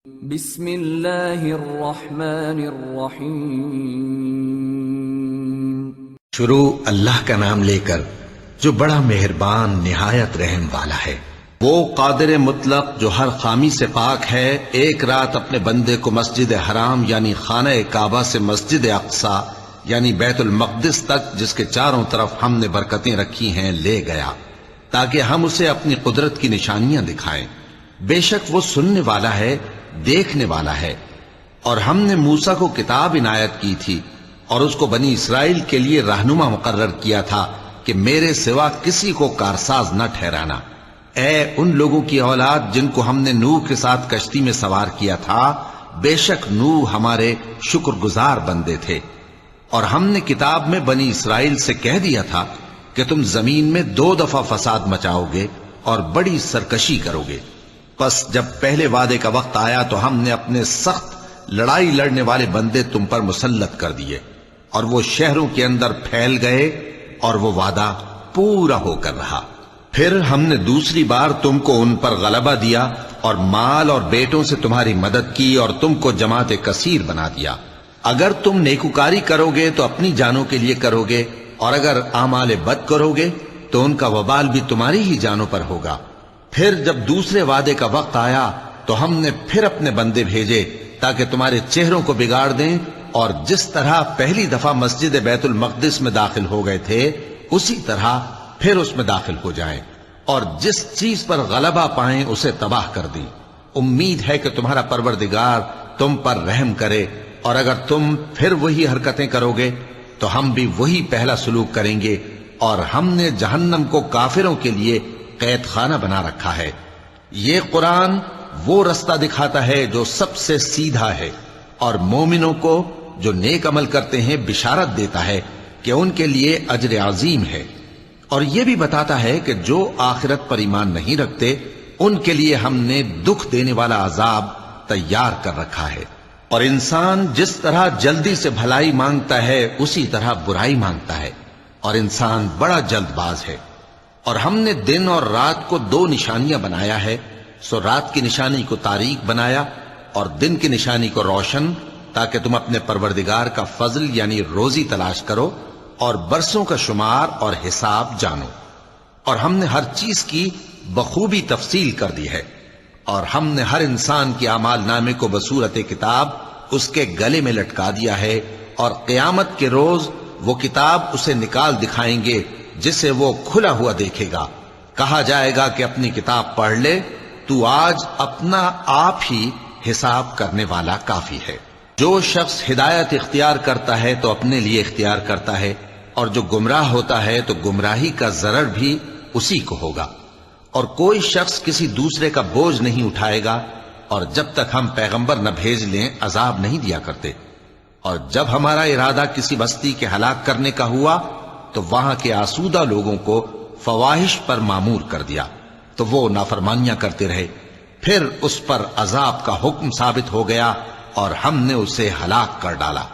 بسم اللہ الرحمن الرحیم۔ شروع اللہ کا نام لے کر جو بڑا مہربان نہایت رحم والا ہے۔ وہ قادر مطلق جو ہر خامی سے پاک ہے، ایک رات اپنے بندے کو مسجد حرام یعنی خانہ کعبہ سے مسجد اقصی یعنی بیت المقدس تک، جس کے چاروں طرف ہم نے برکتیں رکھی ہیں، لے گیا تاکہ ہم اسے اپنی قدرت کی نشانیاں دکھائیں۔ بے شک وہ سننے والا ہے، دیکھنے والا ہے۔ اور ہم نے موسیٰ کو کتاب عنایت کی تھی اور اس کو بنی اسرائیل کے لیے رہنما مقرر کیا تھا کہ میرے سوا کسی کو کارساز نہ ٹھہرانا۔ اے ان لوگوں کی اولاد جن کو ہم نے نوح کے ساتھ کشتی میں سوار کیا تھا، بے شک نوح ہمارے شکر گزار بندے تھے۔ اور ہم نے کتاب میں بنی اسرائیل سے کہہ دیا تھا کہ تم زمین میں 2 دفعہ فساد مچاؤ گے اور بڑی سرکشی کرو گے۔ پس جب پہلے وعدے کا وقت آیا تو ہم نے اپنے سخت لڑائی لڑنے والے بندے تم پر مسلط کر دیے، اور وہ شہروں کے اندر پھیل گئے اور وہ وعدہ پورا ہو کر رہا۔ پھر ہم نے دوسری بار تم کو ان پر غلبہ دیا اور مال اور بیٹوں سے تمہاری مدد کی اور تم کو جماعت کثیر بنا دیا۔ اگر تم نیکوکاری کرو گے تو اپنی جانوں کے لیے کرو گے، اور اگر اعمال بد کرو گے تو ان کا وبال بھی تمہاری ہی جانوں پر ہوگا۔ پھر جب دوسرے وعدے کا وقت آیا تو ہم نے پھر اپنے بندے بھیجے تاکہ تمہارے چہروں کو بگاڑ دیں، اور جس طرح پہلی دفعہ مسجد بیت المقدس میں داخل ہو گئے تھے اسی طرح پھر اس میں داخل ہو جائیں، اور جس چیز پر غلبہ پائیں اسے تباہ کر دیں۔ امید ہے کہ تمہارا پروردگار تم پر رحم کرے، اور اگر تم پھر وہی حرکتیں کرو گے تو ہم بھی وہی پہلا سلوک کریں گے، اور ہم نے جہنم کو کافروں کے لیے قید خانہ بنا رکھا ہے۔ یہ قرآن وہ رستہ دکھاتا ہے جو سب سے سیدھا ہے، اور مومنوں کو جو نیک عمل کرتے ہیں بشارت دیتا ہے کہ ان کے لیے اجر عظیم ہے، اور یہ بھی بتاتا ہے کہ جو آخرت پر ایمان نہیں رکھتے ان کے لیے ہم نے دکھ دینے والا عذاب تیار کر رکھا ہے۔ اور انسان جس طرح جلدی سے بھلائی مانگتا ہے اسی طرح برائی مانگتا ہے، اور انسان بڑا جلد باز ہے۔ اور ہم نے دن اور رات کو 2 نشانیاں بنایا ہے، سو رات کی نشانی کو تاریک بنایا اور دن کی نشانی کو روشن، تاکہ تم اپنے پروردگار کا فضل یعنی روزی تلاش کرو اور برسوں کا شمار اور حساب جانو۔ اور ہم نے ہر چیز کی بخوبی تفصیل کر دی ہے، اور ہم نے ہر انسان کے اعمال نامے کو بصورت کتاب اس کے گلے میں لٹکا دیا ہے، اور قیامت کے روز وہ کتاب اسے نکال دکھائیں گے جسے وہ کھلا ہوا دیکھے گا۔ کہا جائے گا کہ اپنی کتاب پڑھ لے، تو آج اپنا آپ ہی حساب کرنے والا کافی ہے۔ جو شخص ہدایت اختیار کرتا ہے تو اپنے لیے اختیار کرتا ہے، اور جو گمراہ ہوتا ہے تو گمراہی کا ضرر بھی اسی کو ہوگا۔ اور کوئی شخص کسی دوسرے کا بوجھ نہیں اٹھائے گا، اور جب تک ہم پیغمبر نہ بھیج لیں عذاب نہیں دیا کرتے۔ اور جب ہمارا ارادہ کسی بستی کے ہلاک کرنے کا ہوا تو وہاں کے آسودہ لوگوں کو فواحش پر مامور کر دیا، تو وہ نافرمانیاں کرتے رہے۔ پھر اس پر عذاب کا حکم ثابت ہو گیا اور ہم نے اسے ہلاک کر ڈالا۔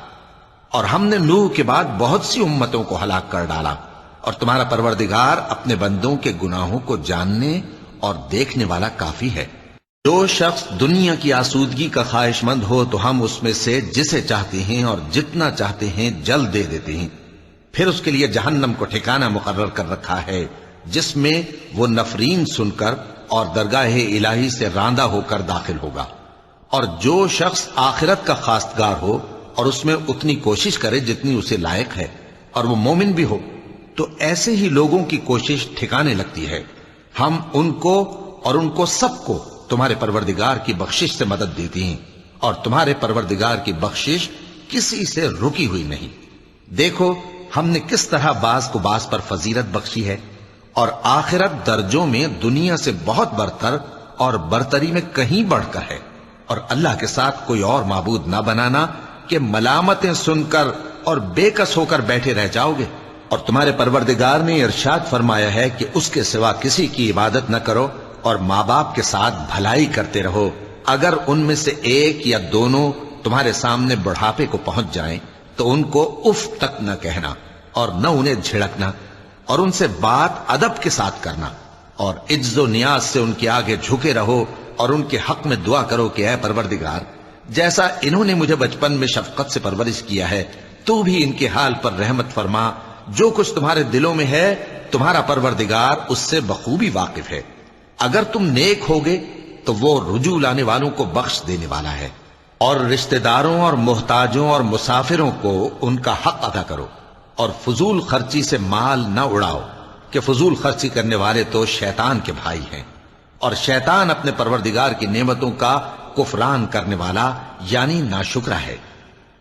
اور ہم نے نوح کے بعد بہت سی امتوں کو ہلاک کر ڈالا، اور تمہارا پروردگار اپنے بندوں کے گناہوں کو جاننے اور دیکھنے والا کافی ہے۔ جو شخص دنیا کی آسودگی کا خواہش مند ہو تو ہم اس میں سے جسے چاہتے ہیں اور جتنا چاہتے ہیں جلد دے دیتے ہیں۔ پھر اس کے لیے جہنم کو ٹھکانہ مقرر کر رکھا ہے، جس میں وہ نفرین سن کر اور درگاہ الہی سے راندہ ہو کر داخل ہوگا۔ اور جو شخص آخرت کا خواستگار ہو اور اس میں اتنی کوشش کرے جتنی اسے لائق ہے، اور وہ مومن بھی ہو، تو ایسے ہی لوگوں کی کوشش ٹھکانے لگتی ہے۔ ہم ان کو اور ان کو سب کو تمہارے پروردگار کی بخشش سے مدد دیتی ہیں، اور تمہارے پروردگار کی بخشش کسی سے رکی ہوئی نہیں۔ دیکھو ہم نے کس طرح بعض کو بعض پر فضیلت بخشی ہے، اور آخرت درجوں میں دنیا سے بہت برتر اور برتری میں کہیں بڑھ کر ہے۔ اور اللہ کے ساتھ کوئی اور معبود نہ بنانا کہ ملامتیں سن کر اور بے کس ہو کر بیٹھے رہ جاؤ گے۔ اور تمہارے پروردگار نے ارشاد فرمایا ہے کہ اس کے سوا کسی کی عبادت نہ کرو، اور ماں باپ کے ساتھ بھلائی کرتے رہو۔ اگر ان میں سے ایک یا دونوں تمہارے سامنے بڑھاپے کو پہنچ جائیں تو ان کو اف تک نہ کہنا، اور نہ انہیں جھڑکنا، اور ان سے بات ادب کے ساتھ کرنا، اور عجز و نیاز سے ان کے آگے جھکے رہو، اور ان کے حق میں دعا کرو کہ اے پروردگار، جیسا انہوں نے مجھے بچپن میں شفقت سے پرورش کیا ہے، تو بھی ان کے حال پر رحمت فرما۔ جو کچھ تمہارے دلوں میں ہے تمہارا پروردگار اس سے بخوبی واقف ہے۔ اگر تم نیک ہوگے تو وہ رجوع لانے والوں کو بخش دینے والا ہے۔ اور رشتہ داروں اور محتاجوں اور مسافروں کو ان کا حق ادا کرو، اور فضول خرچی سے مال نہ اڑاؤ، کہ فضول خرچی کرنے والے تو شیطان کے بھائی ہیں، اور شیطان اپنے پروردگار کی نعمتوں کا کفران کرنے والا یعنی ناشکرا ہے۔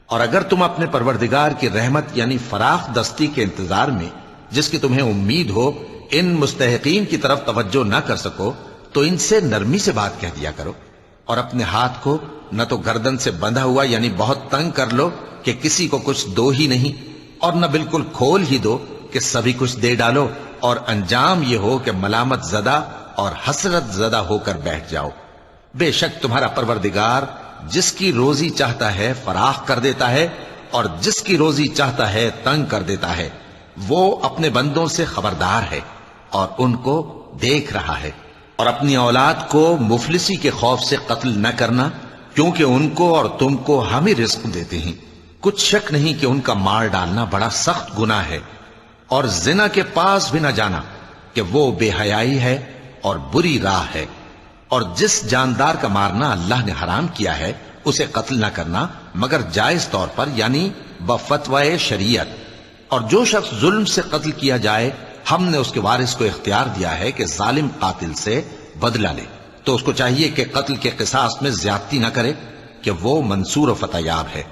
اور اگر تم اپنے پروردگار کی رحمت یعنی فراخ دستی کے انتظار میں، جس کی تمہیں امید ہو، ان مستحقین کی طرف توجہ نہ کر سکو تو ان سے نرمی سے بات کہہ دیا کرو، اور اپنے ہاتھ کو نہ تو گردن سے بندھا ہوا یعنی بہت تنگ کر لو کہ کسی کو کچھ دو ہی نہیں، اور نہ بالکل کھول ہی دو کہ سبھی کچھ دے ڈالو، اور انجام یہ ہو کہ ملامت زدہ اور حسرت زدہ ہو کر بیٹھ جاؤ۔ بے شک تمہارا پروردگار جس کی روزی چاہتا ہے فراخ کر دیتا ہے، اور جس کی روزی چاہتا ہے تنگ کر دیتا ہے۔ وہ اپنے بندوں سے خبردار ہے اور ان کو دیکھ رہا ہے۔ اور اپنی اولاد کو مفلسی کے خوف سے قتل نہ کرنا، کیونکہ ان کو اور تم کو ہم ہی رزق دیتے ہیں۔ کچھ شک نہیں کہ ان کا مار ڈالنا بڑا سخت گناہ ہے، اور زنا کے پاس بھی نہ جانا کہ وہ بے حیائی ہے اور بری راہ ہے۔ اور جس جاندار کا مارنا اللہ نے حرام کیا ہے اسے قتل نہ کرنا مگر جائز طور پر یعنی بفتوائے شریعت۔ اور جو شخص ظلم سے قتل کیا جائے ہم نے اس کے وارث کو اختیار دیا ہے کہ ظالم قاتل سے بدلہ لے، تو اس کو چاہیے کہ قتل کے قصاص میں زیادتی نہ کرے، کہ وہ منصور و فتح یاب ہے۔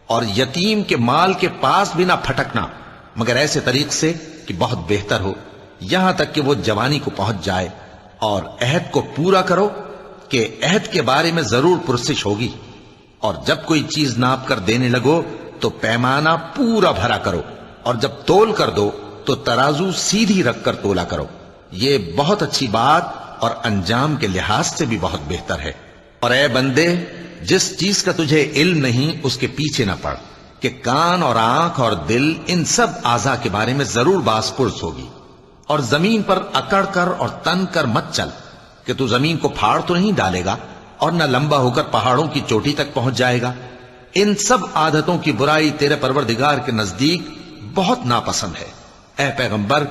اور یتیم کے مال کے پاس بھی نہ پھٹکنا مگر ایسے طریق سے کہ بہت بہتر ہو، یہاں تک کہ وہ جوانی کو پہنچ جائے۔ اور عہد کو پورا کرو کہ عہد کے بارے میں ضرور پرسش ہوگی۔ اور جب کوئی چیز ناپ کر دینے لگو تو پیمانہ پورا بھرا کرو، اور جب تول کر دو تو ترازو سیدھی رکھ کر تولا کرو۔ یہ بہت اچھی بات اور انجام کے لحاظ سے بھی بہت بہتر ہے۔ اور اے بندے، جس چیز کا تجھے علم نہیں اس کے پیچھے نہ پڑ، کہ کان اور آنکھ اور دل ان سب اعضاء کے بارے میں ضرور باز پرس ہوگی۔ اور زمین پر اکڑ کر اور تن کر مت چل، کہ تو زمین کو پھاڑ تو نہیں ڈالے گا اور نہ لمبا ہو کر پہاڑوں کی چوٹی تک پہنچ جائے گا۔ ان سب عادتوں کی برائی تیرے پروردگار کے نزدیک بہت ناپسند ہے۔ اے پیغمبر،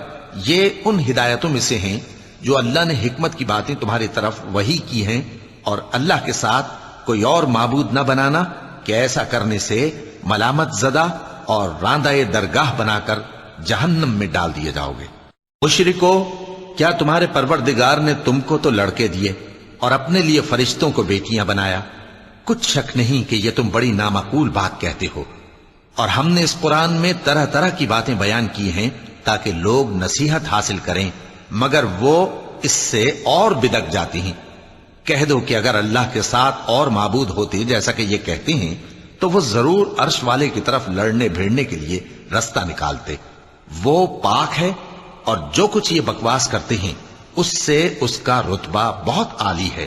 یہ ان ہدایتوں میں سے ہیں جو اللہ نے حکمت کی باتیں تمہاری طرف وحی کی ہیں، اور اللہ کے ساتھ کوئی اور معبود نہ بنانا، کہ ایسا کرنے سے ملامت زدہ اور راندہ درگاہ بنا کر جہنم میں ڈال دیے جاؤ گے۔ مشرکو، کیا تمہارے پروردگار نے تم کو تو لڑکے دیے اور اپنے لیے فرشتوں کو بیٹیاں بنایا؟ کچھ شک نہیں کہ یہ تم بڑی نامعقول بات کہتے ہو، اور ہم نے اس قرآن میں طرح طرح کی باتیں بیان کی ہیں تاکہ لوگ نصیحت حاصل کریں، مگر وہ اس سے اور بدک جاتی ہیں۔ کہہ دو کہ اگر اللہ کے ساتھ اور معبود ہوتے جیسا کہ یہ کہتے ہیں تو وہ ضرور عرش والے کی طرف لڑنے بھیڑنے کے لیے رستہ نکالتے۔ وہ پاک ہے، اور جو کچھ یہ بکواس کرتے ہیں اس سے اس کا رتبہ بہت عالی ہے۔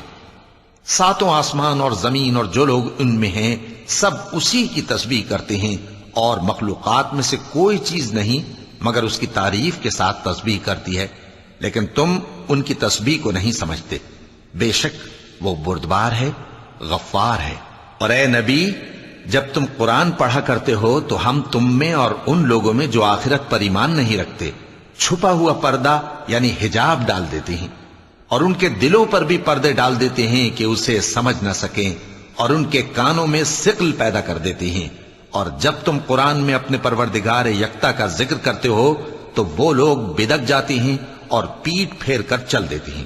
ساتوں آسمان اور زمین اور جو لوگ ان میں ہیں سب اسی کی تسبیح کرتے ہیں، اور مخلوقات میں سے کوئی چیز نہیں مگر اس کی تعریف کے ساتھ تسبیح کرتی ہے، لیکن تم ان کی تسبیح کو نہیں سمجھتے۔ بے شک وہ بردبار ہے، غفار ہے۔ اور اے نبی، جب تم قرآن پڑھا کرتے ہو تو ہم تم میں اور ان لوگوں میں جو آخرت پر ایمان نہیں رکھتے چھپا ہوا پردہ یعنی حجاب ڈال دیتے ہیں، اور ان کے دلوں پر بھی پردے ڈال دیتے ہیں کہ اسے سمجھ نہ سکیں، اور ان کے کانوں میں ثقل پیدا کر دیتے ہیں۔ اور جب تم قرآن میں اپنے پروردگار یکتا کا ذکر کرتے ہو تو وہ لوگ بدک جاتے ہیں اور پیٹ پھیر کر چل دیتے ہیں۔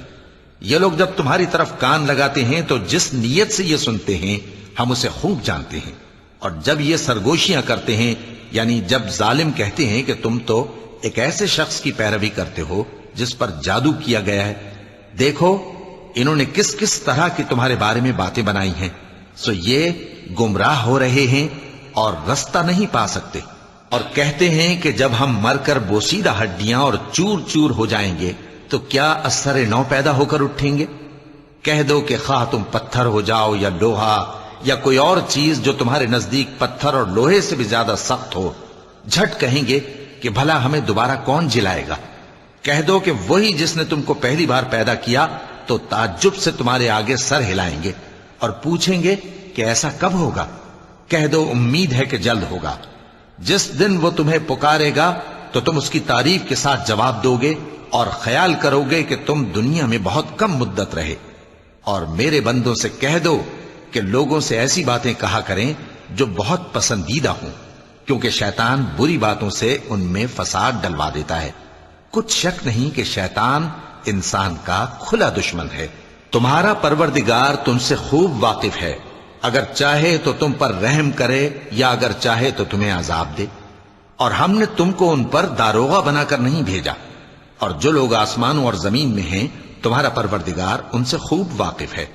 یہ لوگ جب تمہاری طرف کان لگاتے ہیں تو جس نیت سے یہ سنتے ہیں ہم اسے خوب جانتے ہیں، اور جب یہ سرگوشیاں کرتے ہیں یعنی جب ظالم کہتے ہیں کہ تم تو ایک ایسے شخص کی پیروی کرتے ہو جس پر جادو کیا گیا ہے، دیکھو انہوں نے کس کس طرح کی تمہارے بارے میں باتیں بنائی ہیں، سو یہ گمراہ ہو رہے ہیں اور رستہ نہیں پا سکتے۔ اور کہتے ہیں کہ جب ہم مر کر بوسیدہ ہڈیاں اور چور چور ہو جائیں گے تو کیا اثر نو پیدا ہو کر اٹھیں گے؟ کہہ دو کہ خواہ تم پتھر ہو جاؤ یا لوہا یا کوئی اور چیز جو تمہارے نزدیک پتھر اور لوہے سے بھی زیادہ سخت ہو، جھٹ کہیں گے کہ بھلا ہمیں دوبارہ کون جلائے گا؟ کہہ دو کہ وہی جس نے تم کو پہلی بار پیدا کیا تو تعجب سے تمہارے آگے سر ہلائیں گے اور پوچھیں گے کہ ایسا کب ہوگا؟ کہہ دو امید ہے کہ جلد ہوگا۔ جس دن وہ تمہیں پکارے گا تو تم اس کی تعریف کے ساتھ جواب دو گے اور خیال کرو گے کہ تم دنیا میں بہت کم مدت رہے۔ اور میرے بندوں سے کہہ دو کہ لوگوں سے ایسی باتیں کہا کریں جو بہت پسندیدہ ہوں، کیونکہ شیطان بری باتوں سے ان میں فساد ڈلوا دیتا ہے۔ کچھ شک نہیں کہ شیطان انسان کا کھلا دشمن ہے۔ تمہارا پروردگار تم سے خوب واقف ہے، اگر چاہے تو تم پر رحم کرے یا اگر چاہے تو تمہیں عذاب دے۔ اور ہم نے تم کو ان پر داروغہ بنا کر نہیں بھیجا، اور جو لوگ آسمانوں اور زمین میں ہیں تمہارا پروردگار ان سے خوب واقف ہے۔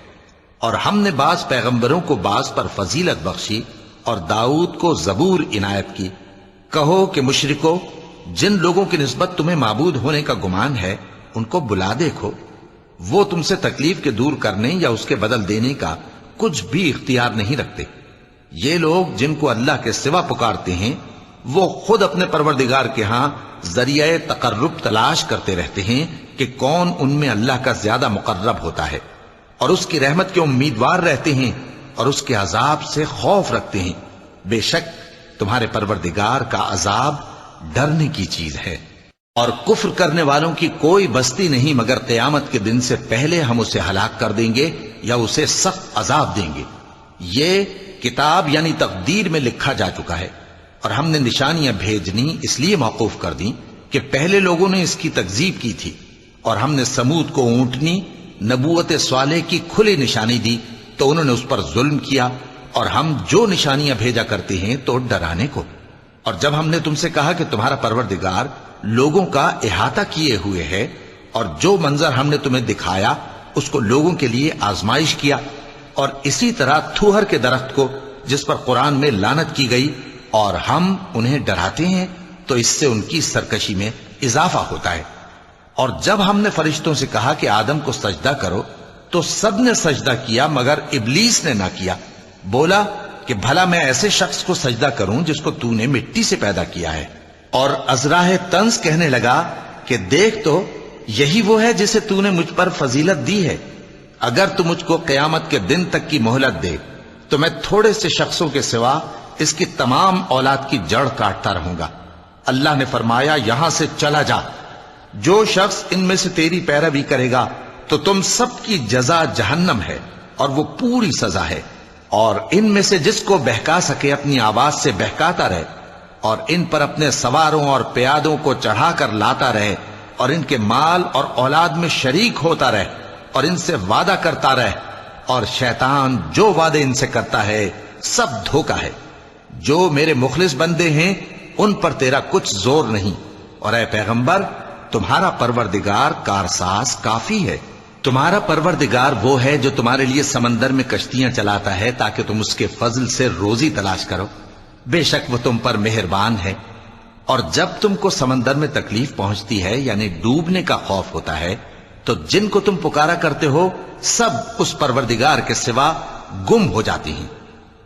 اور ہم نے بعض پیغمبروں کو بعض پر فضیلت بخشی اور داؤد کو زبور عنایت کی۔ کہو کہ مشرکو، جن لوگوں کی نسبت تمہیں معبود ہونے کا گمان ہے ان کو بلا دیکھو، وہ تم سے تکلیف کے دور کرنے یا اس کے بدل دینے کا کچھ بھی اختیار نہیں رکھتے۔ یہ لوگ جن کو اللہ کے سوا پکارتے ہیں وہ خود اپنے پروردگار کے ہاں ذریعہ تقرب تلاش کرتے رہتے ہیں کہ کون ان میں اللہ کا زیادہ مقرب ہوتا ہے، اور اس کی رحمت کے امیدوار رہتے ہیں اور اس کے عذاب سے خوف رکھتے ہیں۔ بے شک تمہارے پروردگار کا عذاب ڈرنے کی چیز ہے۔ اور کفر کرنے والوں کی کوئی بستی نہیں مگر قیامت کے دن سے پہلے ہم اسے ہلاک کر دیں گے یا اسے سخت عذاب دیں گے۔ یہ کتاب یعنی تقدیر میں لکھا جا چکا ہے، اور ہم نے نشانیاں بھیجنی اس لیے موقوف کر دیں کہ پہلے لوگوں نے اس کی تکذیب کی تھی، اور ہم نے سمود کو اونٹنی نبوت صالح کی کھلی نشانی دی تو انہوں نے اس پر ظلم کیا، اور ہم جو نشانیاں بھیجا کرتے ہیں تو ڈرانے کو۔ اور جب ہم نے تم سے کہا کہ تمہارا پروردگار لوگوں کا احاطہ کیے ہوئے ہے، اور جو منظر ہم نے تمہیں دکھایا اس کو لوگوں کے لیے آزمائش کیا، اور اسی طرح تھوہر کے درخت کو جس پر قرآن میں لعنت کی گئی، اور ہم انہیں ڈراتے ہیں تو اس سے ان کی سرکشی میں اضافہ ہوتا ہے۔ اور جب ہم نے فرشتوں سے کہا کہ آدم کو سجدہ کرو تو سب نے سجدہ کیا مگر ابلیس نے نہ کیا، بولا کہ بھلا میں ایسے شخص کو سجدہ کروں جس کو تو نے مٹی سے پیدا کیا ہے۔ اور ازراہ طنز کہنے لگا کہ دیکھ تو یہی وہ ہے جسے تو نے مجھ پر فضیلت دی ہے، اگر تو مجھ کو قیامت کے دن تک کی مہلت دے تو میں تھوڑے سے شخصوں کے سوا اس کی تمام اولاد کی جڑ کاٹتا رہوں گا۔ اللہ نے فرمایا یہاں سے چلا جا، جو شخص ان میں سے تیری پیروی کرے گا تو تم سب کی جزا جہنم ہے اور وہ پوری سزا ہے، اور ان میں سے جس کو بہکا سکے اپنی آواز سے بہکاتا رہے، اور ان پر اپنے سواروں اور پیادوں کو چڑھا کر لاتا رہے، اور ان کے مال اور اولاد میں شریک ہوتا رہے، اور ان سے وعدہ کرتا رہے، اور شیطان جو وعدے ان سے کرتا ہے سب دھوکہ ہے۔ جو میرے مخلص بندے ہیں ان پر تیرا کچھ زور نہیں، اور اے پیغمبر تمہارا پروردگار کارساز کافی ہے۔ تمہارا پروردگار وہ ہے جو تمہارے لیے سمندر میں کشتیاں چلاتا ہے تاکہ تم اس کے فضل سے روزی تلاش کرو، بے شک وہ تم پر مہربان ہے۔ اور جب تم کو سمندر میں تکلیف پہنچتی ہے یعنی ڈوبنے کا خوف ہوتا ہے تو جن کو تم پکارا کرتے ہو سب اس پروردگار کے سوا گم ہو جاتی ہیں۔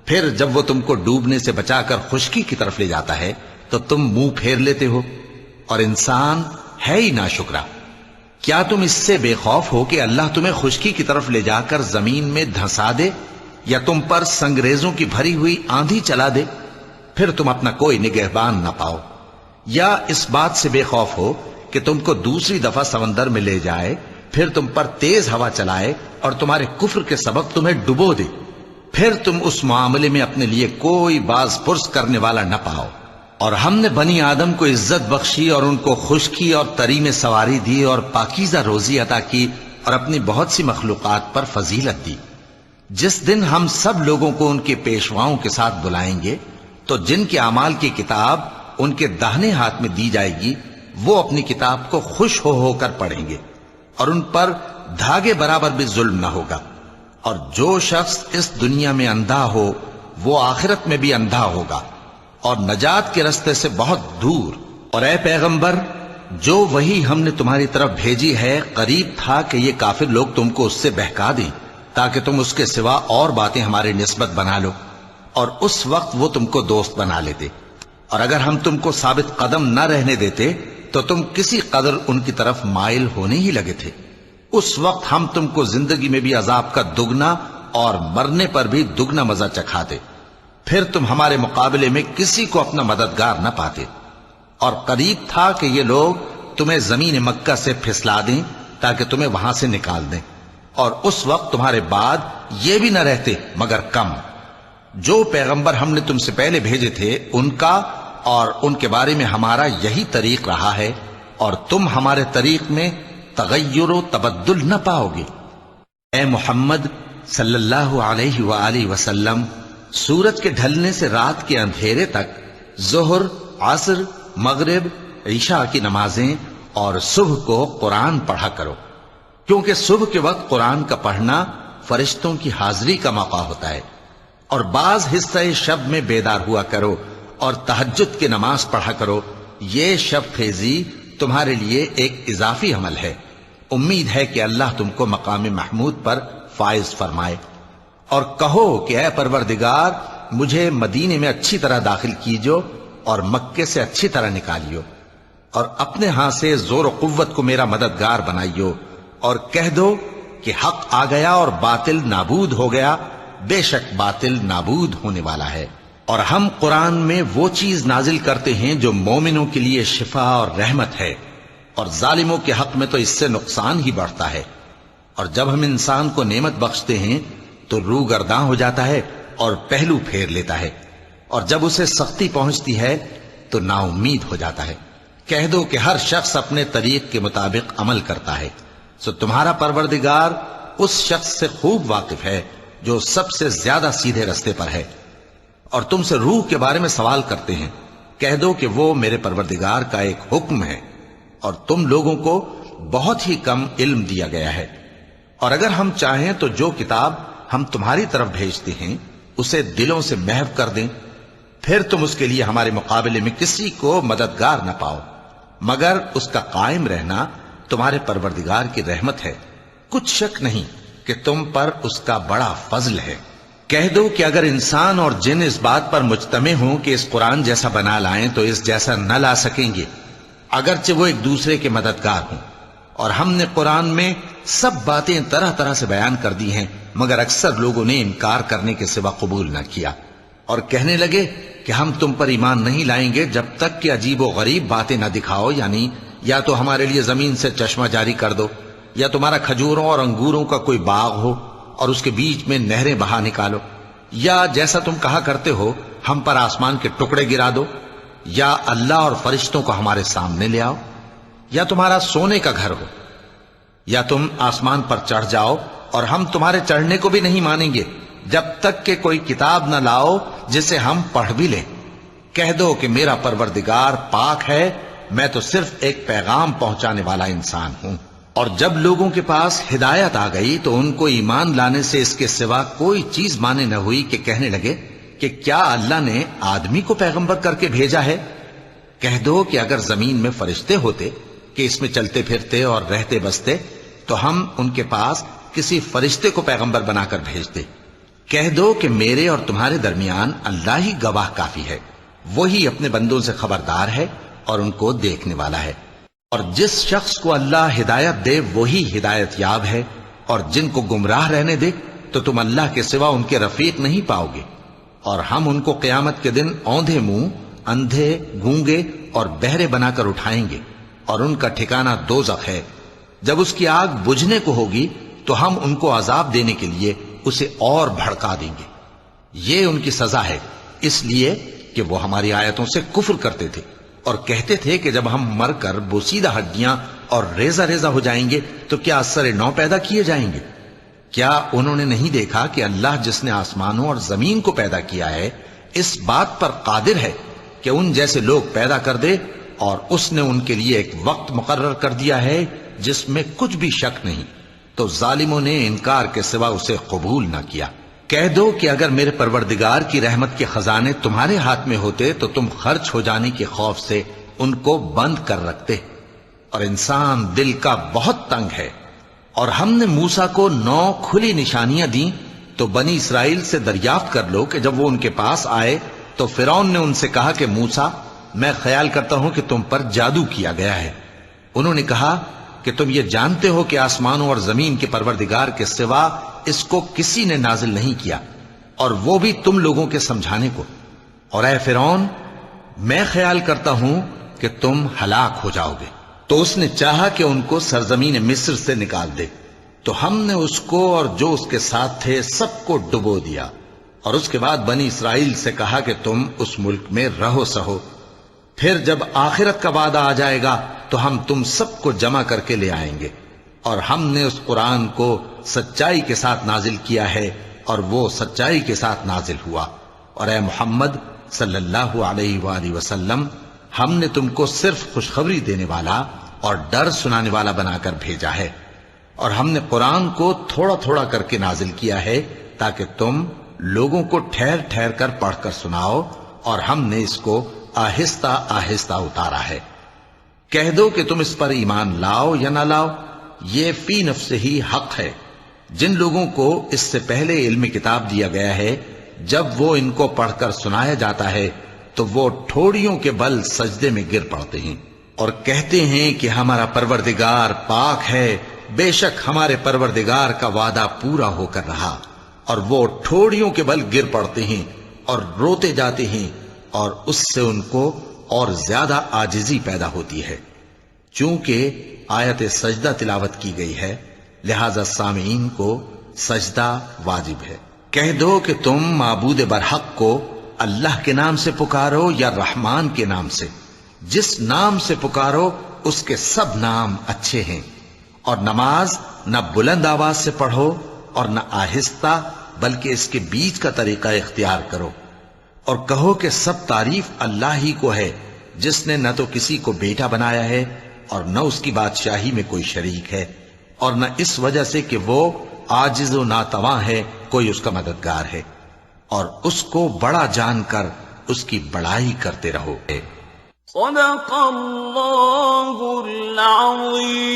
پھر جب وہ تم کو ڈوبنے سے بچا کر خشکی کی طرف لے جاتا ہے تو تم منہ پھیر لیتے ہو، اور انسان ہے ہی ناشکرا۔ کیا تم اس سے بے خوف ہو کہ اللہ تمہیں خشکی کی طرف لے جا کر زمین میں دھنسا دے یا تم پر سنگریزوں کی بھری ہوئی آندھی چلا دے، پھر تم اپنا کوئی نگہبان نہ پاؤ؟ یا اس بات سے بے خوف ہو کہ تم کو دوسری دفعہ سمندر میں لے جائے، پھر تم پر تیز ہوا چلائے اور تمہارے کفر کے سبب تمہیں ڈبو دے، پھر تم اس معاملے میں اپنے لیے کوئی باز پرس کرنے والا نہ پاؤ؟ اور ہم نے بنی آدم کو عزت بخشی اور ان کو خشکی اور تری میں سواری دی اور پاکیزہ روزی عطا کی اور اپنی بہت سی مخلوقات پر فضیلت دی۔ جس دن ہم سب لوگوں کو ان کے پیشواؤں کے ساتھ بلائیں گے تو جن کے اعمال کی کتاب ان کے داہنے ہاتھ میں دی جائے گی وہ اپنی کتاب کو خوش ہو کر پڑھیں گے، اور ان پر دھاگے برابر بھی ظلم نہ ہوگا۔ اور جو شخص اس دنیا میں اندھا ہو وہ آخرت میں بھی اندھا ہوگا اور نجات کے رستے سے بہت دور۔ اور اے پیغمبر جو وحی ہم نے تمہاری طرف بھیجی ہے قریب تھا کہ یہ کافر لوگ تم کو اس سے بہکا دیں تاکہ تم اس کے سوا اور باتیں ہماری نسبت بنا لو، اور اس وقت وہ تم کو دوست بنا لیتے، اور اگر ہم تم کو ثابت قدم نہ رہنے دیتے تو تم کسی قدر ان کی طرف مائل ہونے ہی لگے تھے۔ اس وقت ہم تم کو زندگی میں بھی عذاب کا دگنا اور مرنے پر بھی دگنا مزہ چکھاتے، پھر تم ہمارے مقابلے میں کسی کو اپنا مددگار نہ پاتے، اور قریب تھا کہ یہ لوگ تمہیں زمین مکہ سے پھسلا دیں تاکہ تمہیں وہاں سے نکال دیں، اور اس وقت تمہارے بعد یہ بھی نہ رہتے مگر کم۔ جو پیغمبر ہم نے تم سے پہلے بھیجے تھے ان کا اور ان کے بارے میں ہمارا یہی طریق رہا ہے، اور تم ہمارے طریق میں تغیر و تبدل نہ پاؤ گے۔ اے محمد صلی اللہ علیہ وآلہ وسلم، سورج کے ڈھلنے سے رات کے اندھیرے تک ظہر، عصر، مغرب، عشاء کی نمازیں اور صبح کو قرآن پڑھا کرو، کیونکہ صبح کے وقت قرآن کا پڑھنا فرشتوں کی حاضری کا موقع ہوتا ہے، اور بعض حصہ شب میں بیدار ہوا کرو اور تہجد کی نماز پڑھا کرو۔ یہ شب خیزی تمہارے لیے ایک اضافی عمل ہے، امید ہے کہ اللہ تم کو مقام محمود پر فائز فرمائے۔ اور کہو کہ اے پروردگار، مجھے مدینے میں اچھی طرح داخل کیجو اور مکے سے اچھی طرح نکالیو، اور اپنے ہاں سے زور و قوت کو میرا مددگار بنائیو، اور کہہ دو کہ حق آ گیا اور باطل نابود ہو گیا، بے شک باطل نابود ہونے والا ہے۔ اور ہم قرآن میں وہ چیز نازل کرتے ہیں جو مومنوں کے لیے شفا اور رحمت ہے، اور ظالموں کے حق میں تو اس سے نقصان ہی بڑھتا ہے۔ اور جب ہم انسان کو نعمت بخشتے ہیں تو روح گرداں ہو جاتا ہے اور پہلو پھیر لیتا ہے، اور جب اسے سختی پہنچتی ہے تو نا امید ہو جاتا ہے۔ کہہ دو کہ ہر شخص اپنے طریق کے مطابق عمل کرتا ہے، سو تمہارا پروردگار اس شخص سے خوب واقف ہے جو سب سے زیادہ سیدھے رستے پر ہے۔ اور تم سے روح کے بارے میں سوال کرتے ہیں، کہہ دو کہ وہ میرے پروردگار کا ایک حکم ہے، اور تم لوگوں کو بہت ہی کم علم دیا گیا ہے۔ اور اگر ہم چاہیں تو جو کتاب ہم تمہاری طرف بھیجتے ہیں اسے دلوں سے محو کر دیں، پھر تم اس کے لیے ہمارے مقابلے میں کسی کو مددگار نہ پاؤ، مگر اس کا قائم رہنا تمہارے پروردگار کی رحمت ہے، کچھ شک نہیں کہ تم پر اس کا بڑا فضل ہے۔ کہہ دو کہ اگر انسان اور جن اس بات پر مجتمع ہوں کہ اس قرآن جیسا بنا لائیں تو اس جیسا نہ لا سکیں گے، اگرچہ وہ ایک دوسرے کے مددگار ہوں۔ اور ہم نے قرآن میں سب باتیں طرح طرح سے بیان کر دی ہیں، مگر اکثر لوگوں نے انکار کرنے کے سوا قبول نہ کیا، اور کہنے لگے کہ ہم تم پر ایمان نہیں لائیں گے جب تک کہ عجیب و غریب باتیں نہ دکھاؤ، یعنی یا تو ہمارے لیے زمین سے چشمہ جاری کر دو، یا تمہارا کھجوروں اور انگوروں کا کوئی باغ ہو اور اس کے بیچ میں نہریں بہا نکالو، یا جیسا تم کہا کرتے ہو ہم پر آسمان کے ٹکڑے گرا دو، یا اللہ اور فرشتوں کو ہمارے سامنے لے آؤ، یا تمہارا سونے کا گھر ہو، یا تم آسمان پر چڑھ جاؤ اور ہم تمہارے چڑھنے کو بھی نہیں مانیں گے جب تک کہ کوئی کتاب نہ لاؤ جسے ہم پڑھ بھی لیں۔ کہہ دو کہ میرا پروردگار پاک ہے، میں تو صرف ایک پیغام پہنچانے والا انسان ہوں۔ اور جب لوگوں کے پاس ہدایت آ گئی تو ان کو ایمان لانے سے اس کے سوا کوئی چیز مانے نہ ہوئی کہ کہنے لگے کہ کیا اللہ نے آدمی کو پیغمبر کر کے بھیجا ہے؟ کہہ دو کہ اگر زمین میں فرشتے ہوتے کہ اس میں چلتے پھرتے اور رہتے بستے تو ہم ان کے پاس کسی فرشتے کو پیغمبر بنا کر بھیجتے۔ کہہ دو کہ میرے اور تمہارے درمیان اللہ ہی گواہ کافی ہے، وہی اپنے بندوں سے خبردار ہے اور ان کو دیکھنے والا ہے۔ اور جس شخص کو اللہ ہدایت دے وہی ہدایت یاب ہے، اور جن کو گمراہ رہنے دے تو تم اللہ کے سوا ان کے رفیق نہیں پاؤ گے۔ اور ہم ان کو قیامت کے دن اوندھے منہ، اندھے، گونگے اور بہرے بنا کر اٹھائیں گے، اور ان کا ٹھکانہ دوزخ ہے۔ جب اس کی آگ بجھنے کو ہوگی تو ہم ان کو عذاب دینے کے لیے اسے اور بھڑکا دیں گے۔ یہ ان کی سزا ہے، اس لیے کہ وہ ہماری آیتوں سے کفر کرتے تھے اور کہتے تھے کہ جب ہم مر کر بوسیدہ ہڈیاں اور ریزہ ریزہ ہو جائیں گے تو کیا اثر نو پیدا کیے جائیں گے؟ کیا انہوں نے نہیں دیکھا کہ اللہ جس نے آسمانوں اور زمین کو پیدا کیا ہے اس بات پر قادر ہے کہ ان جیسے لوگ پیدا کر دے، اور اس نے ان کے لیے ایک وقت مقرر کر دیا ہے جس میں کچھ بھی شک نہیں، تو ظالموں نے انکار کے سوا اسے قبول نہ کیا۔ کہہ دو کہ اگر میرے پروردگار کی رحمت کے خزانے تمہارے ہاتھ میں ہوتے تو تم خرچ ہو جانے کے خوف سے ان کو بند کر رکھتے، اور انسان دل کا بہت تنگ ہے۔ اور ہم نے موسیٰ کو 9 کھلی نشانیاں دیں تو بنی اسرائیل سے دریافت کر لو کہ جب وہ ان کے پاس آئے تو فرعون نے ان سے کہا کہ موسیٰ، میں خیال کرتا ہوں کہ تم پر جادو کیا گیا ہے۔ انہوں نے کہا کہ تم یہ جانتے ہو کہ آسمانوں اور زمین کے پروردگار کے سوا اس کو کسی نے نازل نہیں کیا، اور وہ بھی تم لوگوں کے سمجھانے کو۔ اور اے فرعون، میں خیال کرتا ہوں کہ تم ہلاک ہو جاؤ گے۔ تو اس نے چاہا کہ ان کو سرزمین مصر سے نکال دے، تو ہم نے اس کو اور جو اس کے ساتھ تھے سب کو ڈبو دیا، اور اس کے بعد بنی اسرائیل سے کہا کہ تم اس ملک میں رہو سہو، پھر جب آخرت کا وعدہ آ جائے گا تو ہم تم سب کو جمع کر کے لے آئیں گے۔ اور ہم نے اس قرآن کو سچائی کے ساتھ نازل کیا ہے، اور وہ سچائی کے ساتھ نازل ہوا۔ اور اے محمد صلی اللہ علیہ وآلہ وسلم، ہم نے تم کو صرف خوشخبری دینے والا اور ڈر سنانے والا بنا کر بھیجا ہے، اور ہم نے قرآن کو تھوڑا تھوڑا کر کے نازل کیا ہے تاکہ تم لوگوں کو ٹھہر ٹھہر کر پڑھ کر سناؤ، اور ہم نے اس کو آہستہ آہستہ اتارا ہے۔ کہہ دو کہ تم اس پر ایمان لاؤ یا نہ لاؤ، یہ فی نفس ہی حق ہے۔ جن لوگوں کو اس سے پہلے علم کتاب دیا گیا ہے، جب وہ ان کو پڑھ کر سنایا جاتا ہے تو وہ ٹھوڑیوں کے بل سجدے میں گر پڑتے ہیں اور کہتے ہیں کہ ہمارا پروردگار پاک ہے، بے شک ہمارے پروردگار کا وعدہ پورا ہو کر رہا۔ اور وہ ٹھوڑیوں کے بل گر پڑتے ہیں اور روتے جاتے ہیں، اور اس سے ان کو اور زیادہ عاجزی پیدا ہوتی ہے۔ چونکہ آیت سجدہ تلاوت کی گئی ہے، لہذا سامعین کو سجدہ واجب ہے۔ کہہ دو کہ تم معبود برحق کو اللہ کے نام سے پکارو یا رحمان کے نام سے، جس نام سے پکارو اس کے سب نام اچھے ہیں، اور نماز نہ بلند آواز سے پڑھو اور نہ آہستہ، بلکہ اس کے بیچ کا طریقہ اختیار کرو، اور کہو کہ سب تعریف اللہ ہی کو ہے، جس نے نہ تو کسی کو بیٹا بنایا ہے اور نہ اس کی بادشاہی میں کوئی شریک ہے، اور نہ اس وجہ سے کہ وہ عاجز و ناتواں ہے کوئی اس کا مددگار ہے، اور اس کو بڑا جان کر اس کی بڑائی کرتے رہو۔ صدق اللہ العظیم۔